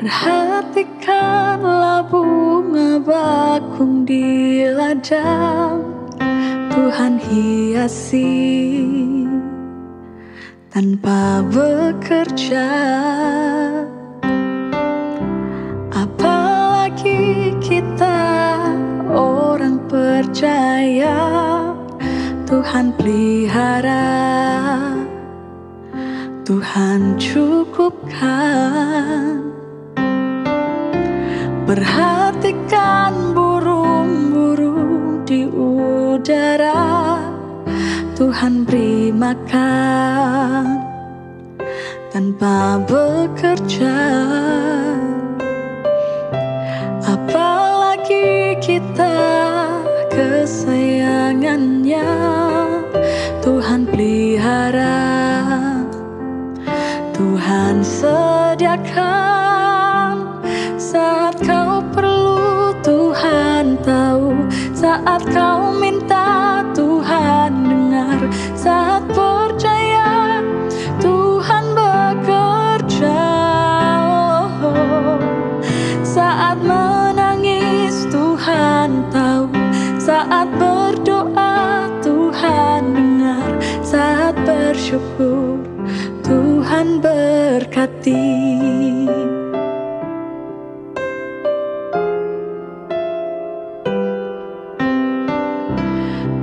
Perhatikanlah bunga bakung di ladang, Tuhan hiasi tanpa bekerja. Apalagi kita orang percaya, Tuhan pelihara, Tuhan cukupkan. Perhatikan burung-burung di udara, Tuhan beri makan tanpa bekerja. Apalagi kita kesayangannya, Tuhan pelihara, Tuhan sediakan. Saat kau perlu Tuhan tahu, saat kau minta Tuhan dengar, saat percaya Tuhan bekerja. Saat menangis Tuhan tahu, saat berdoa Tuhan dengar, saat bersyukur Tuhan berkati.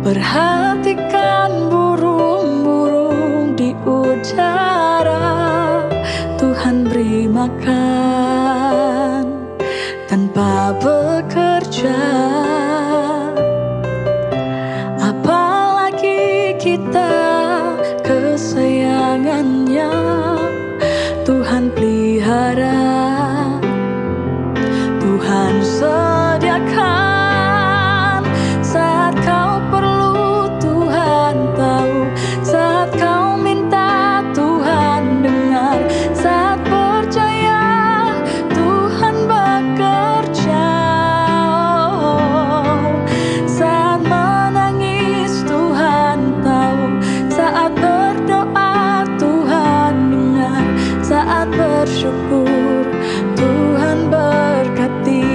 Perhatikan burung-burung di udara, Tuhan beri makan tanpa bekerja. Apalagi kita kesayangannya, Tuhan pelihara, Tuhan sediakan. Saat kau perlu Tuhan tahu, saat kau minta Tuhan dengar, saat percaya Tuhan bekerja. Saat menangis Tuhan tahu, saat berdoa Tuhan dengar, saat bersyukur Tuhan berkati.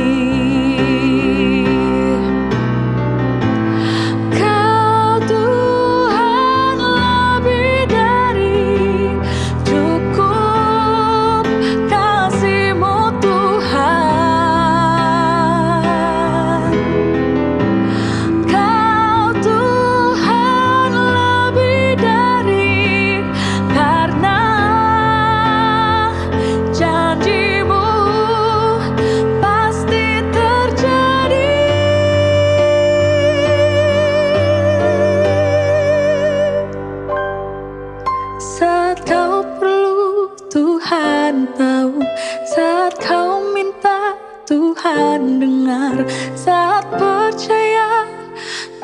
Saat kau perlu Tuhan tahu, saat kau minta Tuhan dengar, saat percaya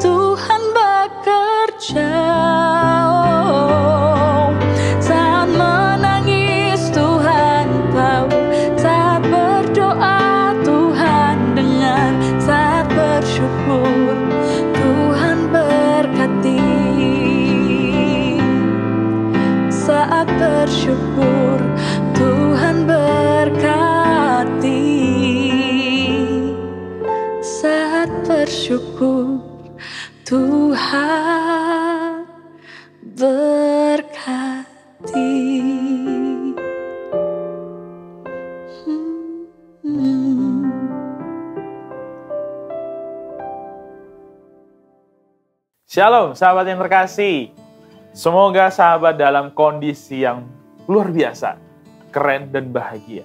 Tuhan bekerja. Saat menangis Tuhan tahu, saat berdoa Tuhan dengar, saat bersyukur Tuhan berkati. Saat bersyukur Tuhan berkati. Saat bersyukur Tuhan berkati. Shalom sahabat yang terkasih. Semoga sahabat dalam kondisi yang luar biasa, keren dan bahagia.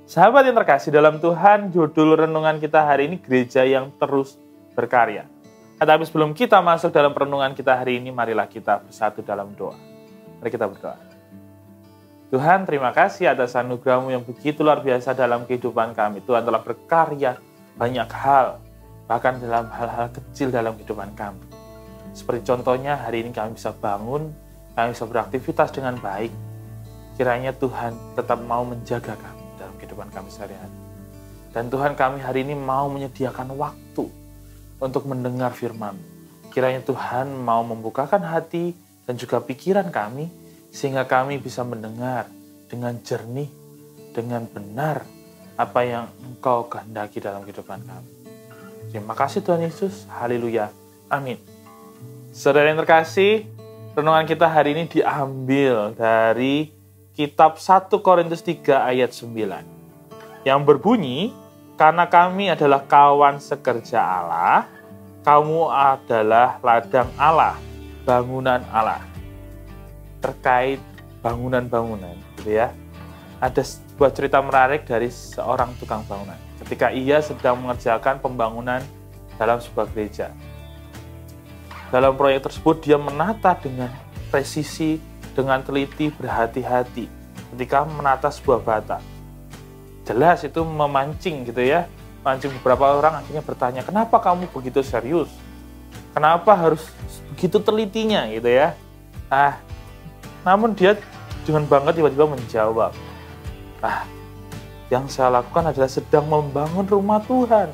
Sahabat yang terkasih dalam Tuhan, judul renungan kita hari ini gereja yang terus berkarya. Tetapi sebelum kita masuk dalam renungan kita hari ini, marilah kita bersatu dalam doa. Mari kita berdoa. Tuhan, terima kasih atas anugerah-Mu yang begitu luar biasa dalam kehidupan kami. Tuhan telah berkarya banyak hal, bahkan dalam hal-hal kecil dalam kehidupan kami. Seperti contohnya hari ini kami bisa bangun, kami bisa beraktivitas dengan baik. Kiranya Tuhan tetap mau menjaga kami dalam kehidupan kami sehari-hari. Dan Tuhan, kami hari ini mau menyediakan waktu untuk mendengar firman. Kiranya Tuhan mau membukakan hati dan juga pikiran kami, sehingga kami bisa mendengar dengan jernih, dengan benar, apa yang Engkau kehendaki dalam kehidupan kami. Terima kasih Tuhan Yesus. Haleluya. Amin. Saudara yang terkasih, renungan kita hari ini diambil dari kitab 1 Korintus 3 ayat 9. Yang berbunyi, karena kami adalah kawan sekerja Allah, kamu adalah ladang Allah, bangunan Allah. Terkait bangunan-bangunan, gitu ya. Ada sebuah cerita menarik dari seorang tukang bangunan. Ketika ia sedang mengerjakan pembangunan dalam sebuah gereja. Dalam proyek tersebut, dia menata dengan presisi, dengan teliti, berhati-hati ketika menata sebuah bata. Jelas itu memancing gitu ya. Mancing beberapa orang akhirnya bertanya, kenapa kamu begitu serius? Kenapa harus begitu telitinya gitu ya? Namun dia dengan bangga tiba-tiba menjawab, yang saya lakukan adalah sedang membangun rumah Tuhan.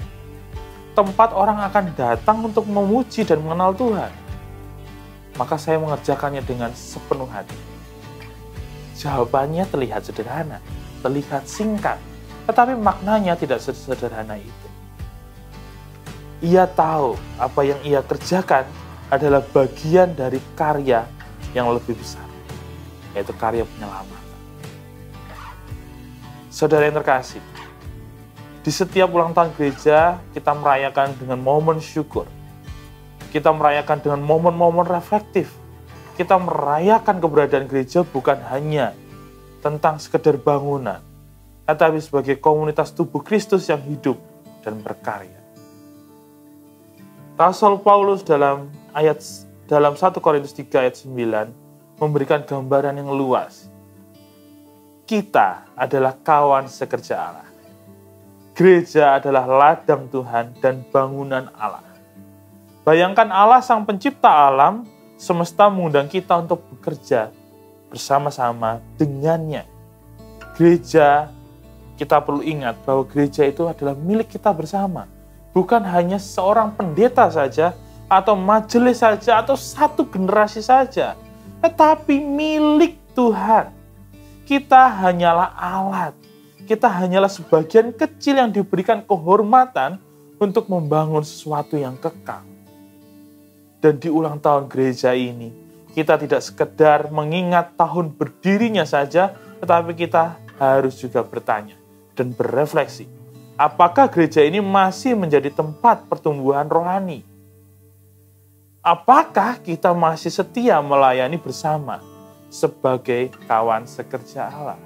Tempat orang akan datang untuk memuji dan mengenal Tuhan. Maka saya mengerjakannya dengan sepenuh hati. Jawabannya terlihat sederhana, terlihat singkat, tetapi maknanya tidak sesederhana itu. Ia tahu apa yang ia kerjakan adalah bagian dari karya yang lebih besar, yaitu karya penyelamatan. Saudara yang terkasih, di setiap ulang tahun gereja kita merayakan dengan momen syukur. Kita merayakan dengan momen-momen reflektif. Kita merayakan keberadaan gereja bukan hanya tentang sekedar bangunan, tetapi sebagai komunitas tubuh Kristus yang hidup dan berkarya. Rasul Paulus dalam 1 Korintus 3 ayat 9 memberikan gambaran yang luas. Kita adalah kawan sekerja Allah. Gereja adalah ladang Tuhan dan bangunan Allah. Bayangkan Allah sang pencipta alam semesta mengundang kita untuk bekerja bersama-sama dengannya. Gereja, kita perlu ingat bahwa gereja itu adalah milik kita bersama. Bukan hanya seorang pendeta saja, atau majelis saja, atau satu generasi saja. Tetapi milik Tuhan. Kita hanyalah alat. Kita hanyalah sebagian kecil yang diberikan kehormatan untuk membangun sesuatu yang kekal. Dan di ulang tahun gereja ini, kita tidak sekedar mengingat tahun berdirinya saja, tetapi kita harus juga bertanya dan berefleksi. Apakah gereja ini masih menjadi tempat pertumbuhan rohani? Apakah kita masih setia melayani bersama sebagai kawan sekerja Allah?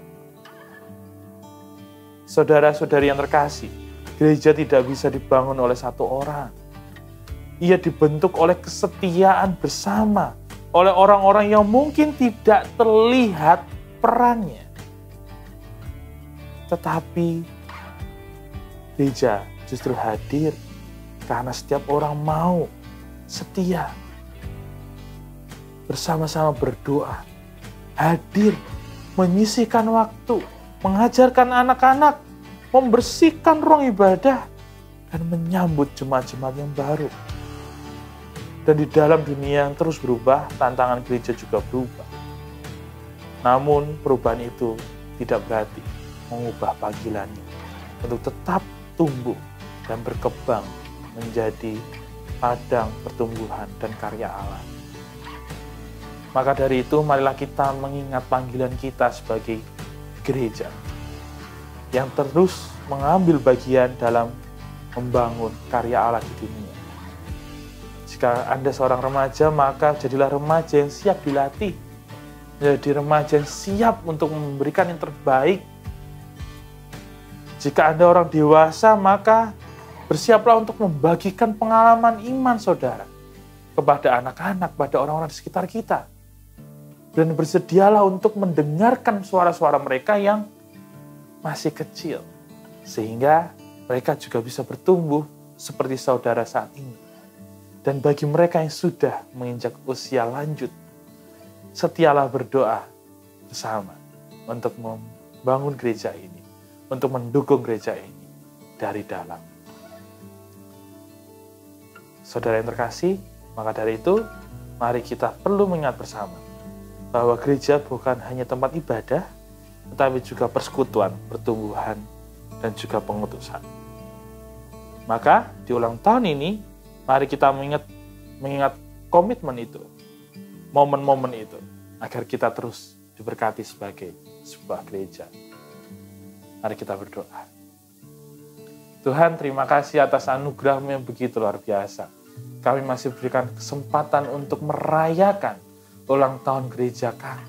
Saudara-saudari yang terkasih, gereja tidak bisa dibangun oleh satu orang. Ia dibentuk oleh kesetiaan bersama, oleh orang-orang yang mungkin tidak terlihat perannya. Tetapi gereja justru hadir karena setiap orang mau setia, bersama-sama berdoa, hadir, menyisihkan waktu, mengajarkan anak-anak, membersihkan ruang ibadah, dan menyambut jemaat-jemaat yang baru. Dan di dalam dunia yang terus berubah, tantangan gereja juga berubah. Namun perubahan itu tidak berarti mengubah panggilannya untuk tetap tumbuh dan berkembang menjadi ladang pertumbuhan dan karya Allah. Maka dari itu, marilah kita mengingat panggilan kita sebagai gereja yang terus mengambil bagian dalam membangun karya Allah di dunia. Jika Anda seorang remaja, maka jadilah remaja yang siap dilatih. Jadi remaja yang siap untuk memberikan yang terbaik. Jika Anda orang dewasa, maka bersiaplah untuk membagikan pengalaman iman saudara kepada anak-anak, pada orang-orang di sekitar kita. Dan bersedialah untuk mendengarkan suara-suara mereka yang masih kecil. Sehingga mereka juga bisa bertumbuh seperti saudara saat ini. Dan bagi mereka yang sudah menginjak usia lanjut, setialah berdoa bersama untuk membangun gereja ini, untuk mendukung gereja ini dari dalam. Saudara yang terkasih, maka dari itu, mari kita perlu mengingat bersama bahwa gereja bukan hanya tempat ibadah, tetapi juga persekutuan, pertumbuhan, dan juga pengutusan. Maka di ulang tahun ini, mari kita mengingat komitmen itu, momen-momen itu, agar kita terus diberkati sebagai sebuah gereja. Mari kita berdoa. Tuhan, terima kasih atas anugerah-Mu yang begitu luar biasa. Kami masih berikan kesempatan untuk merayakan ulang tahun gereja kami.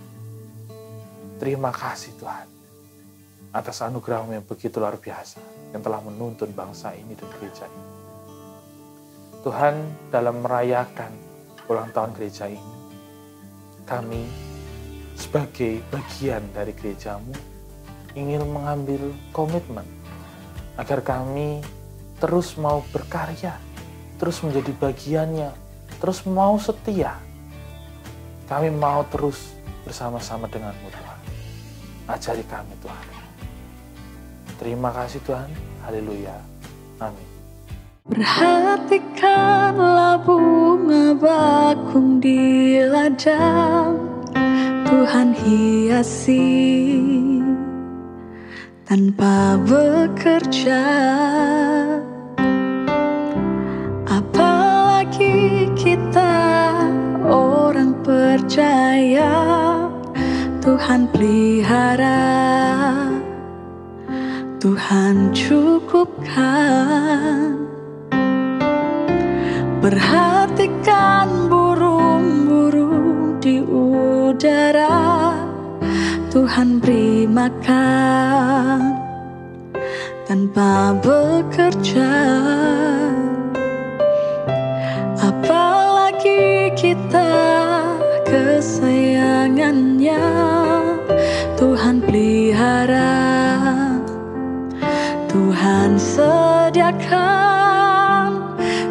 Terima kasih Tuhan, atas anugerah-Mu yang begitu luar biasa, yang telah menuntun bangsa ini dan gereja ini. Tuhan, dalam merayakan ulang tahun gereja ini, kami sebagai bagian dari gereja-Mu ingin mengambil komitmen agar kami terus mau berkarya, terus menjadi bagiannya, terus mau setia. Kami mau terus bersama-sama dengan-Mu Tuhan. Ajari kami Tuhan. Terima kasih Tuhan. Haleluya. Amin. Perhatikanlah bunga bakung di ladang, Tuhan hiasi tanpa bekerja. Apalagi kita orang percaya, Tuhan pelihara, Tuhan cukupkan. Perhatikan burung-burung di udara, Tuhan beri makan tanpa bekerja. Apalagi kita kesayangannya, Tuhan pelihara, Tuhan sediakan.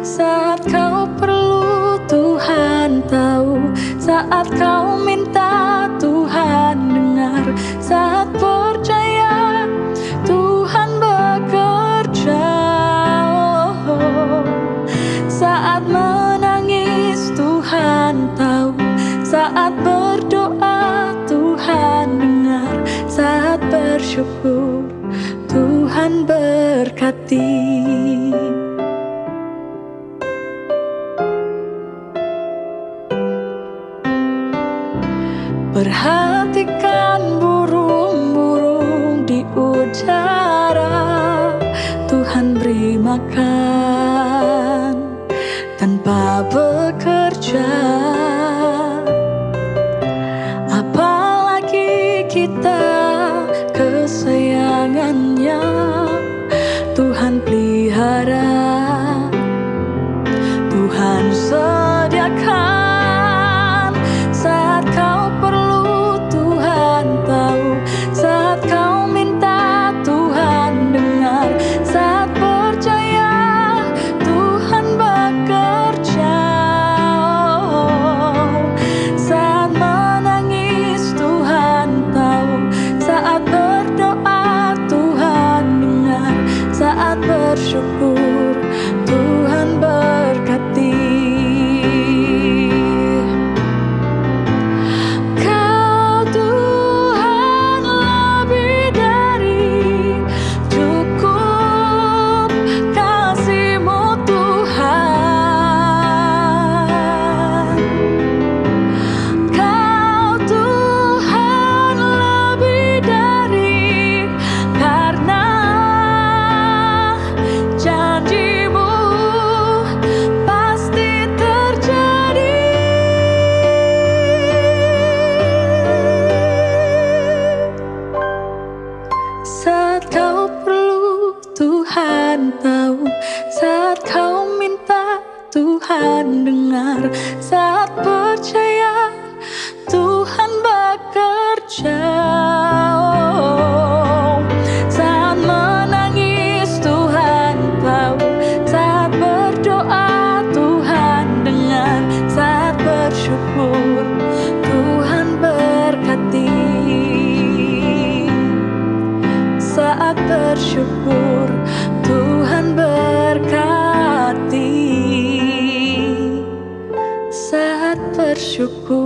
Saat kau perlu Tuhan tahu, saat kau minta Tuhan dengar, saat percaya Tuhan bekerja. Saat menangis Tuhan tahu, saat berdoa Tuhan dengar, saat bersyukur Tuhan berkati. Perhatikan burung-burung di udara, Tuhan beri makan tanpa bekerja. Apalagi kita kesayangannya, Tuhan pelihara, Tuhan sediakan. Saat kau perlu Tuhan tahu, saat kau minta Tuhan dengar, saat percaya Tuhan bekerja. Saat menangis Tuhan tahu, saat berdoa Tuhan dengar, saat bersyukur Tuhan berkati. Saat kau perlu Tuhan tahu, saat kau minta Tuhan dengar, saat percaya Tuhan bekerja. Saat menangis Tuhan tahu, saat berdoa Tuhan dengar, saat bersyukur Tuhan berkati. Saat bersyukur Tuhan berkati. Saat bersyukur